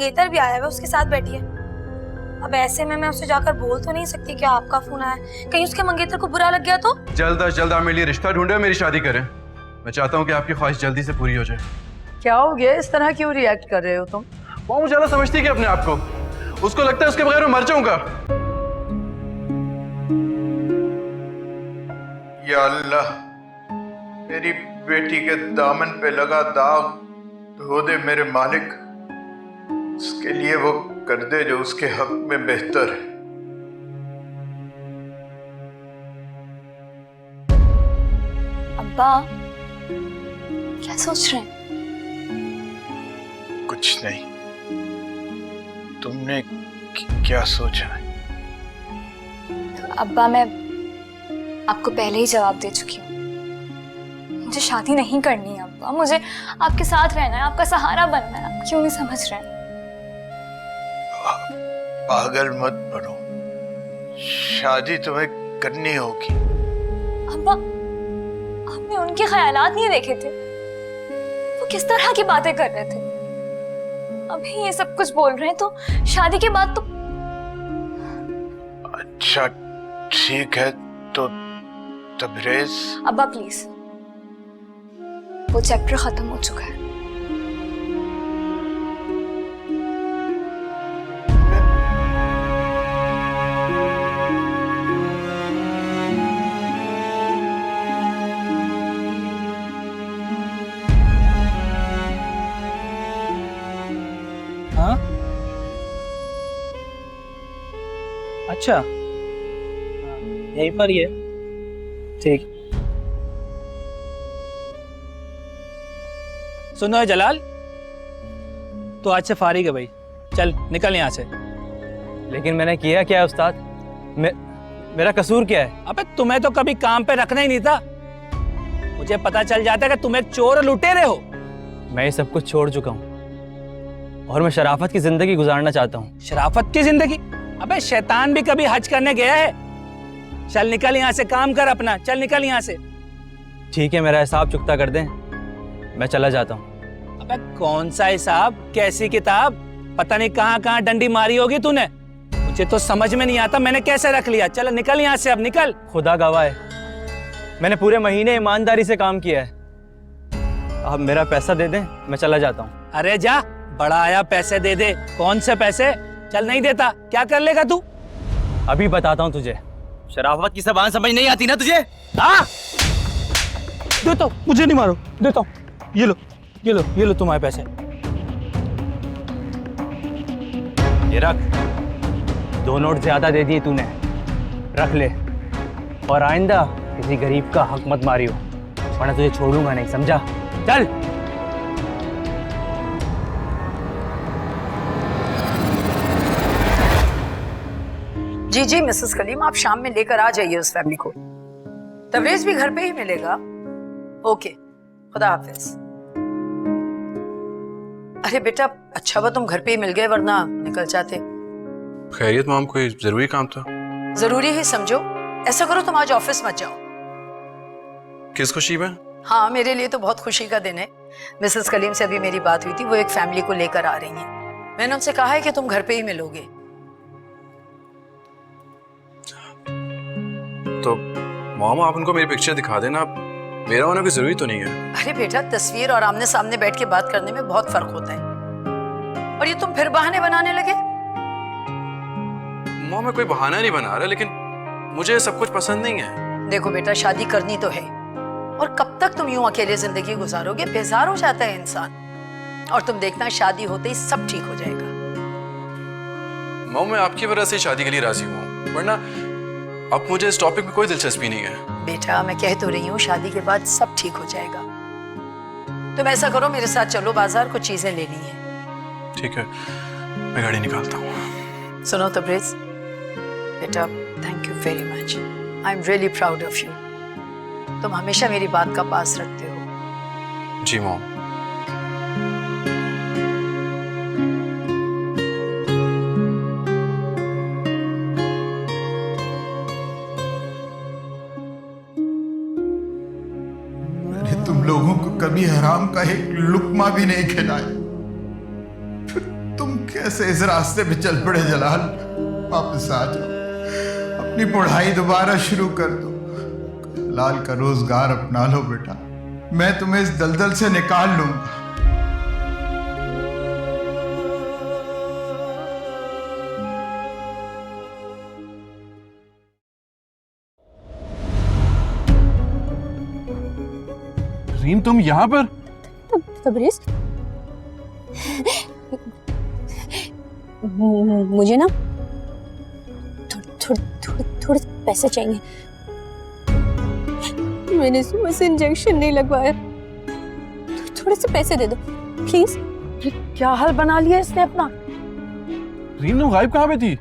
मंगेतर भी आया है, उसके साथ बैठी है। अब ऐसे में मैं उसे जाकर बोल तो नहीं सकती कि आपका फोन आया, कहीं उसके मंगेतर को बुरा लग गया तो। जल्द अज जल्द आप मेरे लिए रिश्ता ढूंढे और मेरी शादी करें। मैं चाहता हूँ कि आपकी ख्वाहिश जल्दी से पूरी हो जाए। क्या हो गया, इस तरह क्यों रिएक्ट कर रहे हो तुम? वो मुझे ज्यादा समझती है कि अपने आप को, उसको लगता है उसके बगैर मैं मर जाऊंगा। या अल्लाह, मेरी बेटी के दामन पे लगा दाग धो दे मेरे मालिक। उसके लिए वो कर दे जो उसके हक में बेहतर है। अब्बा क्या सोच रहे हैं? कुछ नहीं। तुमने क्या सोचा है? तो अब्बा मैं आपको पहले ही जवाब दे चुकी हूँ। मुझे शादी नहीं करनी है अब्बा, मुझे आपके साथ रहना है, आपका सहारा बनना है। आप क्यों नहीं समझ रहे हैं? पागल मत बनो, शादी तुम्हें करनी होगी। अब्बा आपने उनके ख्यालात नहीं देखे थे, वो किस तरह की बातें कर रहे थे। अभी ये सब कुछ बोल रहे हैं तो शादी के बाद तो। अच्छा ठीक है, तो तबरेज। अब्बा प्लीज, वो चैप्टर खत्म हो चुका है। हाँ अच्छा, यहीं पर ही है। ठीक। सुनो है जलाल, तो आज से फारिग है भाई, चल निकल यहाँ से। लेकिन मैंने किया क्या है उस्ताद? मेरा कसूर क्या है? अबे तुम्हें तो कभी काम पे रखना ही नहीं था। मुझे पता चल जाता है कि तुम एक चोर और लुटेरे हो। मैं ये सब कुछ छोड़ चुका हूँ और मैं शराफत की जिंदगी गुजारना चाहता हूँ। शराफत की जिंदगी? अबे शैतान भी कभी हज करने गया है? चल निकल यहाँ से, काम कर अपना, चल निकल यहाँ से। ठीक है, मेरा हिसाब चुकता कर दें, मैं चला जाता हूँ। अबे कौन सा हिसाब, कैसी किताब? पता नहीं कहाँ कहाँ डंडी मारी होगी तूने, मुझे तो समझ में नहीं आता मैंने कैसे रख लिया। चल निकल यहाँ से, अब निकल। खुदा गवाह है, मैंने पूरे महीने ईमानदारी से काम किया है। आप मेरा पैसा दे दें, मैं चला जाता हूँ। अरे जा, बड़ा आया पैसे दे दे। कौन से पैसे? चल नहीं देता क्या कर लेगा तू? अभी बताता हूँ तुझे। शराफत की ज़बान समझ नहीं आती ना तुझे? हाँ देता हूँ, मुझे नहीं मारो, देता हूँ। ये लो ये लो ये लो तुम्हारे पैसे। ये रख, 2 नोट ज्यादा दे दिए तूने, रख ले। और आइंदा किसी गरीब का हक मत मारियो, वरना तुझे छोड़ूंगा नहीं, समझा? चल। जी जी मिसेस कलीम, आप शाम में लेकर आ जाइए उस फैमिली को। तबरेज भी घर पे ही मिलेगा। ओके, खुदा हाफिज। अरे बेटा, अच्छा हुआ तुम घर पे ही मिल गए, वरना निकल जाते। खैरियत मॉम, कोई जरूरी काम था? जरूरी ही समझो। ऐसा करो, तुम आज ऑफिस मत जाओ। किस खुशी में? हाँ, मेरे लिए तो बहुत खुशी का दिन है। मिसेस कलीम से अभी मेरी बात हुई थी, वो एक फैमिली को लेकर आ रही हैं। मैंने उनसे कहा है कि तुम घर पे ही मिलोगे। तो मॉम, आप उनको मेरी पिक्चर दिखा देना, मेरा होना कोई जरूरी तो नहीं है। अरे बेटा, तस्वीर और आमने सामने बैठ के बात करने में बहुत फर्क होता है। और ये तुम फिर बहाने बनाने लगे। मॉम, मैं कोई बहाना नहीं बना रहा, लेकिन मुझे सब कुछ पसंद नहीं है। देखो बेटा, शादी करनी तो है, और कब तक तुम यूं अकेले जिंदगी गुजारोगे? बेजार हो जाता है इंसान। और तुम देखना, शादी होते ही सब ठीक हो जाएगा। मॉम, मैं आपकी वजह से शादी के लिए राजी हूँ, वरना अब मुझे इस टॉपिक में कोई दिलचस्पी नहीं है। बेटा, मैं कह तो रही हूँ, शादी के बाद सब ठीक हो जाएगा। तुम ऐसा करो, मेरे साथ चलो बाजार, कुछ चीजें लेनी है। ठीक है, मैं गाड़ी निकालता हूँ। सुनो तबरेज बेटा, thank you very much. I am really proud of you. तुम हमेशा मेरी बात का पास रखते हो। जी मॉम। तुम लोगों को कभी हराम का एक लुक्मा भी नहीं खिलाया, फिर तुम कैसे कैसे इस रास्ते पे चल पड़े जलाल। वापस आ जाओ, अपनी पढ़ाई दोबारा शुरू कर दो, लाल का रोजगार अपना लो बेटा, मैं तुम्हें इस दलदल से निकाल लूंगा। रीम, तुम यहाँ पर? तबरेज, मुझे ना थोड़े पैसे चाहिए। मैंने सुबह से इंजेक्शन नहीं लगवाया, थोड़े से पैसे दे दो प्लीज। क्या हाल बना लिया इसने अपना। रीम, तुम गायब कहाँ पे थी?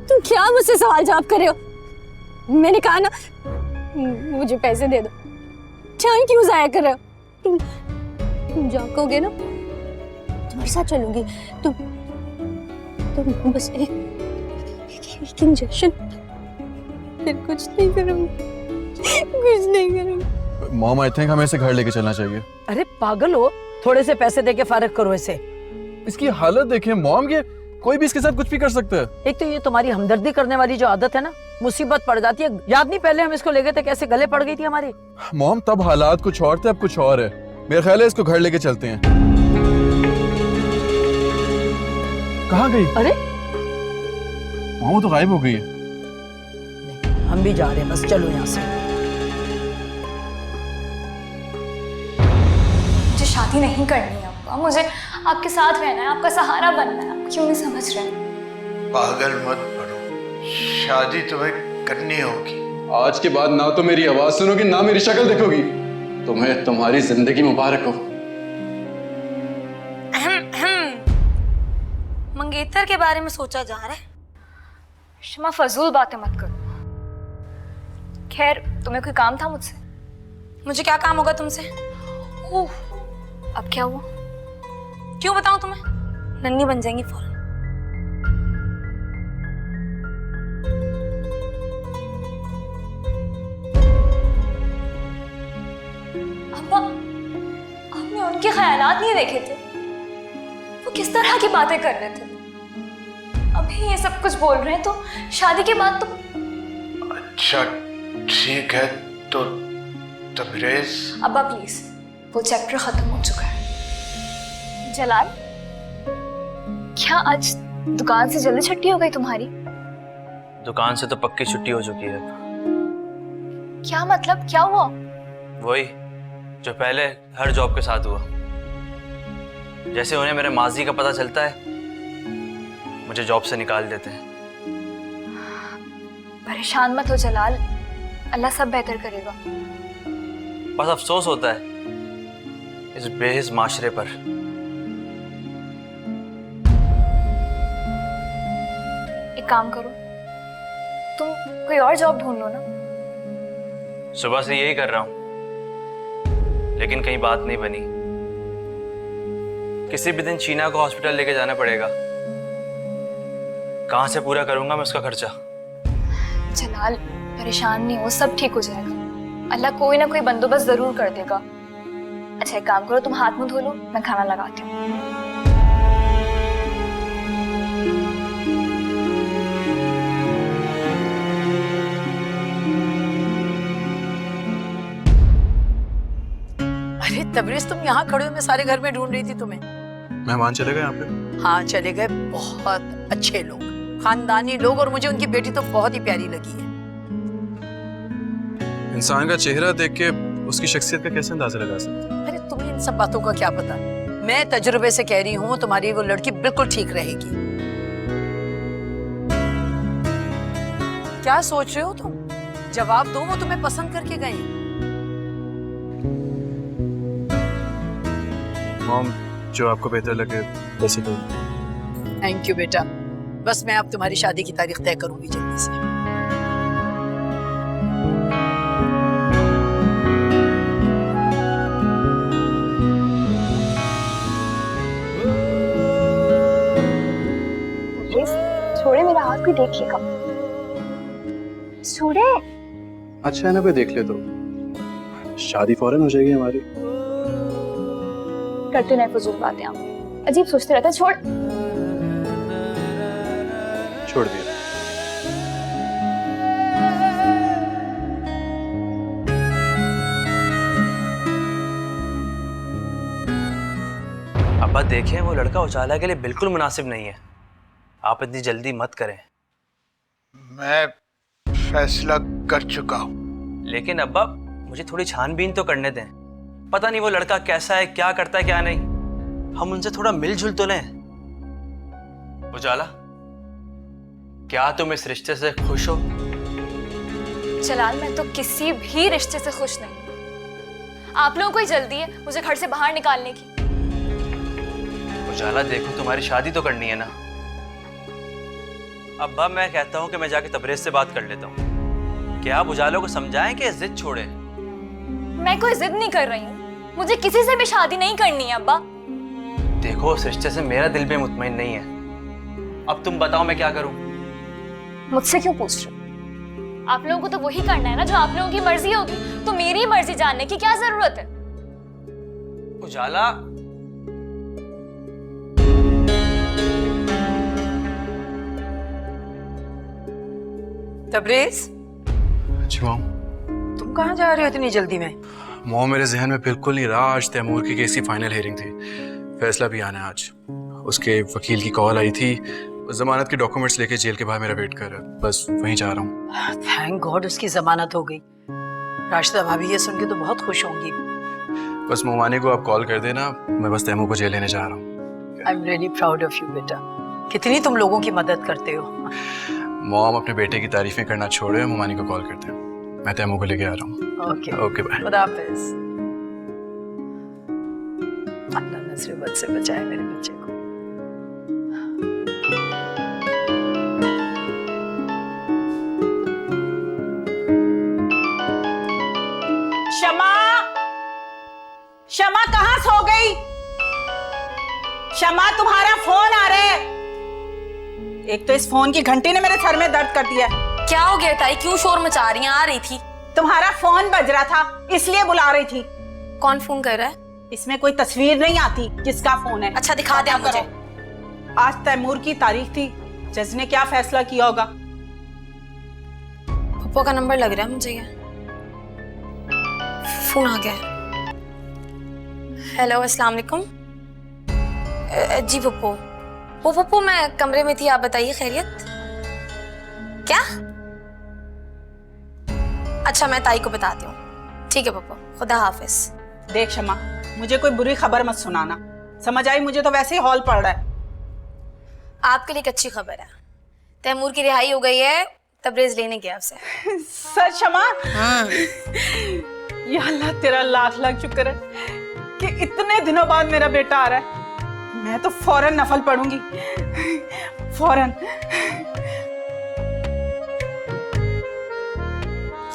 तुम क्या मुझसे सवाल जवाब कर रहे हो? मैंने कहा ना मुझे पैसे दे दो, टाइम क्यों जाया कर रहे हो? तुम जाओगे ना, तुम्हारे साथ चलूंगी। तुम बस एक इंजेक्शन, फिर कुछ नहीं करूंगी। मॉम, आई थिंक हमें इसे घर लेके चलना चाहिए। अरे पागल हो, थोड़े से पैसे देके फारिग करो इसे। इसकी हालत देखिए मॉम, ये कोई भी इसके साथ कुछ भी कर सकता है। एक तो ये तुम्हारी हमदर्दी करने वाली जो आदत है ना, मुसीबत पड़ जाती है। याद नहीं पहले हम इसको ले गए थे, कैसे गले पड़ गई थी हमारी। मॉम, तब हालात कुछ और थे, अब कुछ और है। मेरा ख्याल है इसको घर लेके चलते हैं। कहाँ गई? अरे मॉम, वो तो गायब हो गई है। हम भी जा रहे हैं, बस चलो यहाँ से। मुझे शादी नहीं करनी है अब्बा, मुझे आपके साथ रहना है, आपका सहारा बनना है। आप क्यों नहीं समझ रहे? पागल मत बनो, शादी तुम्हें करनी होगी। आज के बाद ना तो मेरी आवाज सुनोगी, ना मेरी शक्ल देखोगी। तुम्हें तुम्हारी जिंदगी मुबारक हो। मंगेतर के बारे में सोचा जा रहा है। शमा, फजूल बातें मत करो। खैर, तुम्हें कोई काम था मुझसे? मुझे क्या काम होगा तुमसे? ओह, अब क्या हुआ? क्यों बताऊं तुम्हें? नन्ही बन जाएंगी फौरन। अब्बा, आपने उनके ख्यालात नहीं देखे थे? वो किस तरह की बातें कर रहे थे? अभी ये सब कुछ बोल रहे हैं तो शादी के बाद तो। अच्छा ठीक है, तो तबरेज। अब्बा प्लीज, वो चैप्टर खत्म हो चुका है। जलाल, क्या आज दुकान से जल्दी छुट्टी हो गई तुम्हारी? दुकान से तो पक्की छुट्टी हो चुकी है। क्या मतलब, क्या हुआ? वही जो पहले हर जॉब के साथ हुआ। जैसे उन्हें मेरे माजी का पता चलता है, मुझे जॉब से निकाल देते हैं। परेशान मत हो जलाल, अल्लाह सब बेहतर करेगा। बस अफसोस होता है इस बेहिस माशरे पर। एक काम करो, तुम कोई और जॉब ढूंढ लो ना। सुबह से यही कर रहा हूं, लेकिन कहीं बात नहीं बनी। किसी भी दिन चीना को हॉस्पिटल लेके जाना पड़ेगा। कहां से पूरा करूंगा मैं उसका खर्चा? जलाल, परेशान नहीं हो, सब ठीक हो जाएगा। अल्लाह कोई ना कोई बंदोबस्त जरूर कर देगा। अच्छा एक काम करो, तुम हाथ मुंह धो लो, मैं खाना लगाती हूँ। अरे तबरेज, तुम यहाँ खड़े हो, मैं सारे घर में ढूंढ रही थी तुम्हें। मेहमान चले गए यहाँ पे? हाँ चले गए, बहुत अच्छे लोग, खानदानी लोग, और मुझे उनकी बेटी तो बहुत ही प्यारी लगी है। इंसान का चेहरा देख के उसकी शख्सियत का कैसे अंदाजा लगा सकते हैं? अरे तुम्हें इन सब बातों का क्या पता? मैं तजुर्बे से कह रही हूँ, तुम्हारी वो लड़की बिल्कुल ठीक रहेगी। क्या सोच रहे हो तुम? जवाब दो, वो तुम्हें पसंद करके गए। मॉम, जो आपको बेहतर लगे वैसे करो। थैंक यू बेटा, बस मैं अब तुम्हारी शादी की तारीख तय करूंगी जल्दी से। छोड़े मेरा हाथ भी देखिएगा। छोड़े। अच्छा है ना, कोई देख ले तो शादी फौरन हो जाएगी हमारी। करते नहीं फजूल बातें, आप अजीब सोचते रहते हैं। छोड़। छोड़ दिया। अब्बा देखें, वो लड़का उजाला के लिए बिल्कुल मुनासिब नहीं है। आप इतनी जल्दी मत करें। मैं फैसला कर चुका हूँ। लेकिन अब्बा मुझे थोड़ी छानबीन तो करने दें। पता नहीं वो लड़का कैसा है, क्या करता है क्या नहीं। हम उनसे थोड़ा मिलजुल तो लें। उजाला, क्या तुम इस रिश्ते से खुश हो? जलाल, मैं तो किसी भी रिश्ते से खुश नहीं। आप लोगों को ही जल्दी है मुझे घर से बाहर निकालने की। उजाला देखो, तुम्हारी शादी तो करनी है ना। अब्बा मैं कहता हूँ कि मैं जाके तबरेज से बात कर लेता हूँ। क्या आप उजाला को समझाएं कि जिद छोड़े? मैं कोई जिद नहीं कर रही हूँ, मुझे किसी से भी शादी नहीं करनी है अब्बा। देखो, उस रिश्ते से मेरा दिल भी मुतमईन नहीं है। अब तुम बताओ मैं क्या करूं? मुझसे क्यों पूछ रहे हो? आप लोगों को तो वही करना है ना जो आप लोगों की मर्जी होगी, तो मेरी मर्जी जानने की क्या जरूरत है? उजाला, तबरेज, जी मॉम। तुम कहाँ जा रहे हो इतनी जल्दी में? मॉम, मेरे जहन में बिल्कुल नहीं रहा। आज तैमूर की केस की फाइनल हियरिंग थी, फैसला भी आना है आज। उसके वकील की कॉल आई थी, जमानत के डॉक्यूमेंट्स लेके जेल के बाहर मेरा वेट कर रहा है। बस वहीं जा रहा हूँ। थैंक गॉड उसकी जमानत हो गई। राशिदा भाभी ये सुन के तो बहुत खुश होंगी। बस मोमानी को आप कॉल कर देना, मैं बस तैमूर को जेल लेने जा रहा हूँ। I am really proud of you बेटा। कितनी तुम लोगों की मदद करते हो। मॉम अपने बेटे की तारीफें करना छोड़े, मोमानी को कॉल करते हैं। मैं तैमूर को लेके आ रहा हूँ। Okay okay bye. खुदा हाफिज। अल्लाह नसरत से बचाए मेरे बच्चे को। शमा, शमा कहाँ सो गई? शमा तुम्हारा फोन आ रहा है। एक तो इस फोन की घंटी ने मेरे सर में दर्द कर दिया। क्या हो गया ताई, क्यों शोर मचा रही हैं? आ रही थी। तुम्हारा फोन बज रहा था इसलिए बुला रही थी। कौन फोन कर रहा है? इसमें कोई तस्वीर नहीं आती किसका फोन है। अच्छा दिखा दे मुझे। आज तैमूर की तारीख थी, जज ने क्या फैसला किया होगा? पप्पो का नंबर लग रहा है मुझे। ये फोन आ गया। हेलो, अस्सलाम वालेकुम। जी पप्पो। वो पप्पो मैं कमरे में थी, आप बताइए खैरियत? क्या? अच्छा मैं ताई को बताती हूँ। ठीक है पप्पो, खुदा हाफिज। देख शमा, मुझे कोई बुरी खबर मत सुनाना, समझ आई? मुझे तो वैसे ही हॉल पड़ रहा है। आपके लिए एक अच्छी खबर है, तैमूर की रिहाई हो गई है। तबरेज लेने गया उसे। सच शमा? या अल्लाह तेरा लाख लाख शुक्र है कि इतने दिनों बाद मेरा बेटा आ रहा है। मैं तो फौरन नफल पढ़ूंगी, फौरन।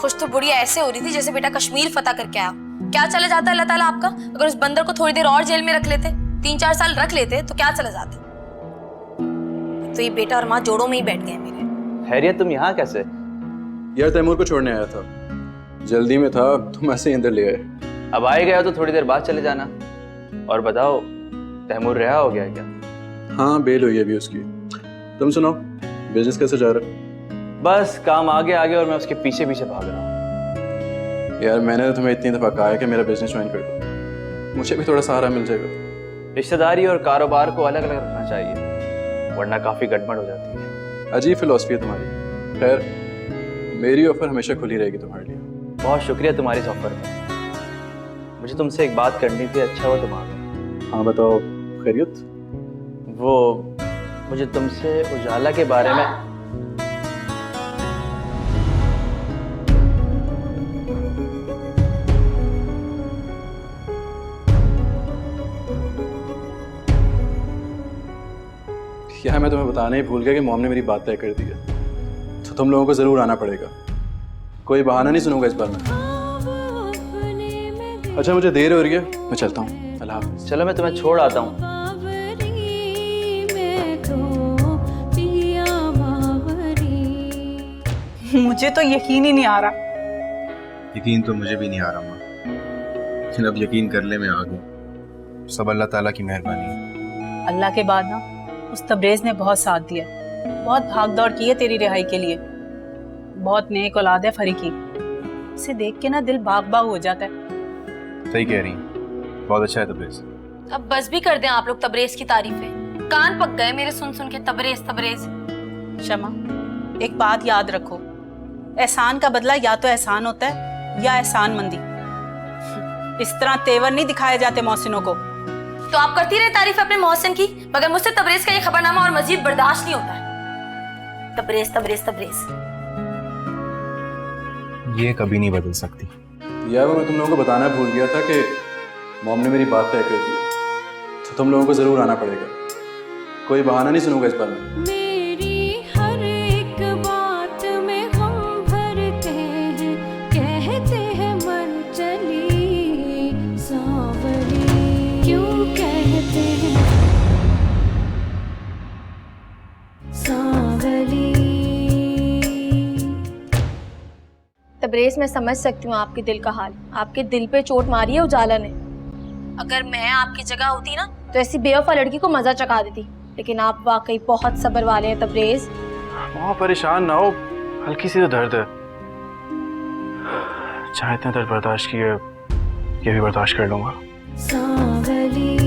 खुश तो बुढ़िया ऐसे हो रही थी जैसे बेटा कश्मीर फतह करके आया। क्या चला जाता अल्लाह ताला आपका? अगर उस बंदर को थोड़ी देर और जेल में रख लेते, 3-4 साल रख लेते, तो क्या चला जाता? तो ये बेटा और माँ जोड़ों में ही बैठ गए मेरे। खैरियत, तुम यहाँ कैसे? यार तैमूर को छोड़ने आया था, जल्दी में था, तुम ऐसे ही अंदर ले आए। अब आए गए हो तो थोड़ी देर बाद चले जाना। और बताओ, तैमूर रिहा हो गया क्या? हाँ, बेल हुई है अभी उसकी। तुम सुनाओ, बिजनेस कैसे जा रहा है? बस काम आगे आगे और मैं उसके पीछे पीछे भाग रहा हूँ। यार मैंने तो तुम्हें इतनी दफ़ा कहा है कि मेरा बिजनेस ज्वाइन कर दो, मुझे भी थोड़ा सहारा मिल जाएगा। रिश्तेदारी और कारोबार को अलग अलग रखना चाहिए, वरना काफ़ी गड़बड़ हो जाती है। अजीब फिलॉसफी है तुम्हारी। खैर, मेरी ऑफर हमेशा खुली रहेगी तुम्हारे लिए। बहुत शुक्रिया तुम्हारी इस ऑफर का। मुझे तुमसे एक बात करनी थी, अच्छा हो तुम आ गए। हाँ बताओ, खैरियत? वो मुझे तुमसे उजाला के बारे में। यार मैं तुम्हें बताना ही भूल गया कि मॉम ने मेरी बात तय कर दी है, तो तुम लोगों को जरूर आना पड़ेगा। कोई बहाना नहीं सुनूंगा इस बार मैं। अच्छा मुझे देर हो रही है, मैं चलता हूँ। अल्लाह हाफ़िज़। चलो मैं तुम्हें छोड़ आता हूँ। मुझे तो यकीन ही नहीं आ रहा। यकीन तो मुझे भी नहीं आ रहा माँ, लेकिन अब यकीन कर ले मैं आ गई। सब अल्लाह ताला की मेहरबानी है। अल्लाह के बाद ना उस तबरेज ने बहुत साथ दिया। बहुत भाग दौड़ की है तेरी रिहाई के लिए। बहुत नेक औलाद है फरी की, इसे देख के ना दिल बाग बाग हो जाता है। सही कह रही हैं, बहुत अच्छा है तबरेज। अब बस भी कर दें आप लोग तबरेज की तारीफें, कान पक गए मेरे सुन सुन के तबरेज तबरेज। शमा, एक बात याद रखो, एहसान का बदला या तो एहसान होता है या एहसान मंदी। इस तरह तेवर नहीं दिखाए जाते मोहसिनों को। तो आप करती रहे तारीफ अपने मोहसिन की, मगर मुझसे तबरेज का ये खबरनामा और मजीद बर्दाश्त नहीं होता है। तबरेज तबरेज तबरेज। ये कभी नहीं बदल सकती। यार वो मैं तुम लोगों को बताना भूल गया था कि मॉम ने मेरी बात तय कर दी, तो तुम लोगों को जरूर आना पड़ेगा। कोई बहाना नहीं सुनूंगा इस बार में। मेरी हर एक बात में हम भरते हैं, कहते हैं मन चली सांवली, क्यों कहते हैं सांवली। तबरेज, मैं समझ सकती हूँ आपके दिल का हाल। आपके दिल पे चोट मारी है उजाला ने। अगर मैं आपकी जगह होती ना तो ऐसी बेवफा लड़की को मजा चखा देती, लेकिन आप वाकई बहुत सब्र वाले हैं तबरेज। वहाँ परेशान ना हो, हल्की सी तो दर्द है। चाहे इतना दर्द बर्दाश्त किए, ये भी बर्दाश्त कर लूंगा। सांवली।